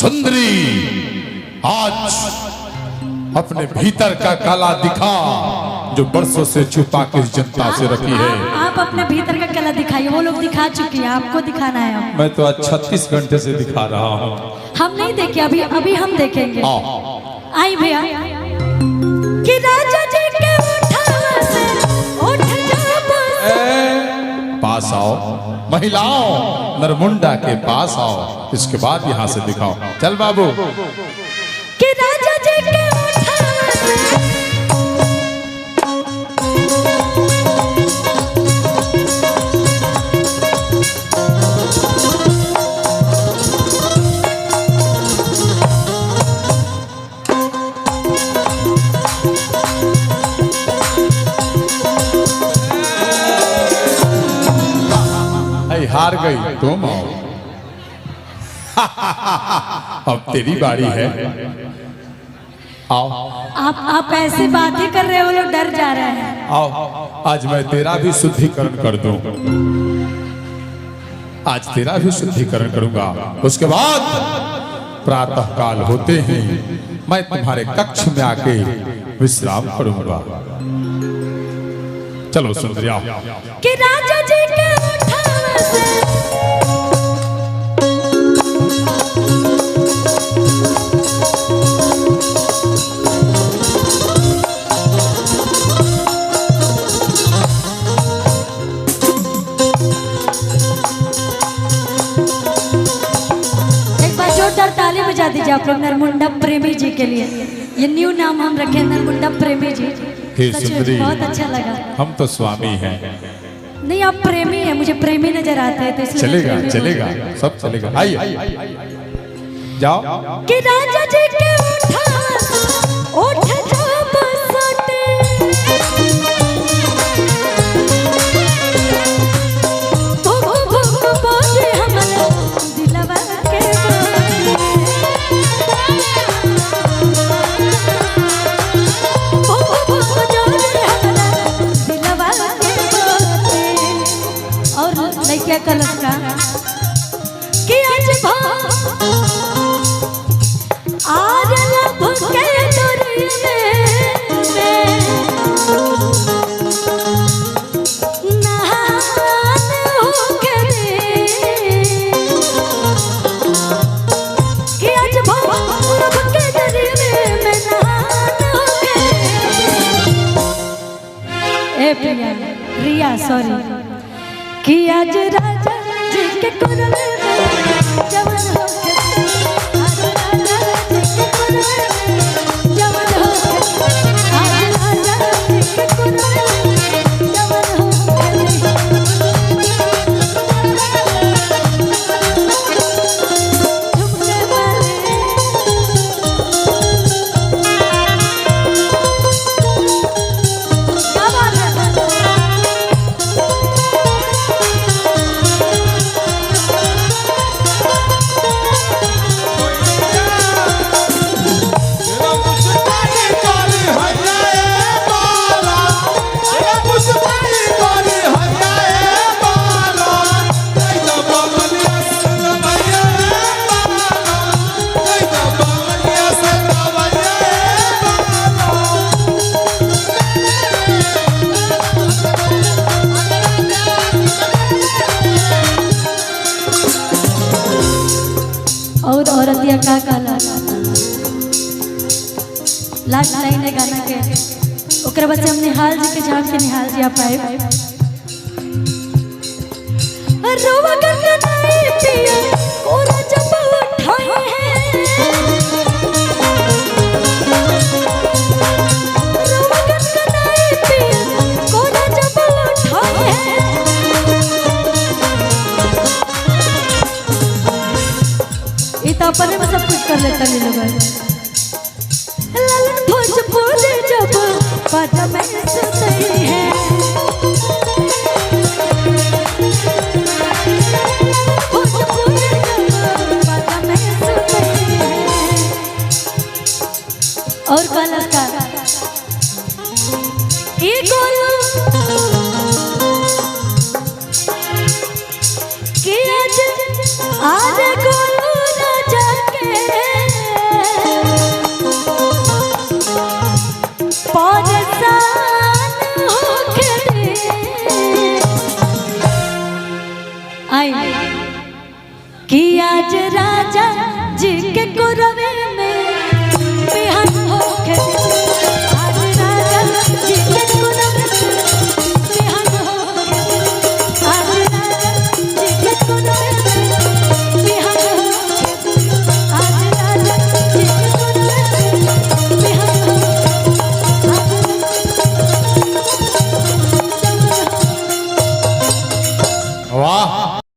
सुंदरी आज अपने भीतर का काला दिखा जो बरसों से छुपा के जनता से रखी है। आप अपने भीतर का कला दिखाइए, वो लोग दिखा चुके हैं, आपको दिखाना है। मैं तो आज 36 घंटे से दिखा रहा हूँ। हम नहीं देखे, अभी अभी हम देखेंगे। आई भैया कि राजा जी के उठ पास आओ, महिलाओं नरमुंडा के पास आओ, इसके बाद यहाँ से दिखाओ। चल बाबू कि राजा जी के हार गई तुम आओ। अब तेरी बारी है, आओ। आप ऐसी बातें कर रहे हो, लोग डर जा रहे हैं। आओ, आज मैं तेरा भी शुद्धिकरण कर दूं। आज तेरा भी शुद्धिकरण करूंगा। उसके बाद प्रातः काल होते ही मैं तुम्हारे कक्ष में आके विश्राम करूंगा। चलो सुंदरी आओ। कि राजा जी के ताली बजा दीजिए आप लोग नरमुंडा प्रेमी जी के लिए। ये न्यू नाम हम रखे नरमुंडा प्रेमी जी। बहुत अच्छा लगा। हम तो स्वामी हैं। नहीं, आप प्रेमी हैं, मुझे प्रेमी नजर आता है, तो इसलिए चलेगा चलेगा, सब चलेगा। आइए जाओ। कि राजा जी के उठ जब सटे तो भूख बोझे हमरा दिलवा के क्या कलश का कि आज आज लब के डोरी में नहान होके रे कि आज लब के डोरी में नहान होके। ए प्रिया रिया सॉरी कि आज राजा जी के कुरल में जवान हो के, आज राजा जी के कुरल में जवान हो के, आज राजा जी के कुरल में जवान हो और औरतिया का काला लास्ट लाइन है गाना के। ओकरा बाद हम निहाल जी के जान के निहाल जी आप आए। रोवा करके नहीं पिया कोरा जब उठाए हैं, रोवा करके नहीं पिया कोरा जब उठाए हैं। तो अपने में सब कुछ कर लेता नहीं लोग। ललन भोजपुरी जब पद में सुनते हैं, भोजपुरी जब पद में सुनते हैं। और कलश का ये गोलू कि आज गोलू राजा के आई कि आज राजा जी के कुरवे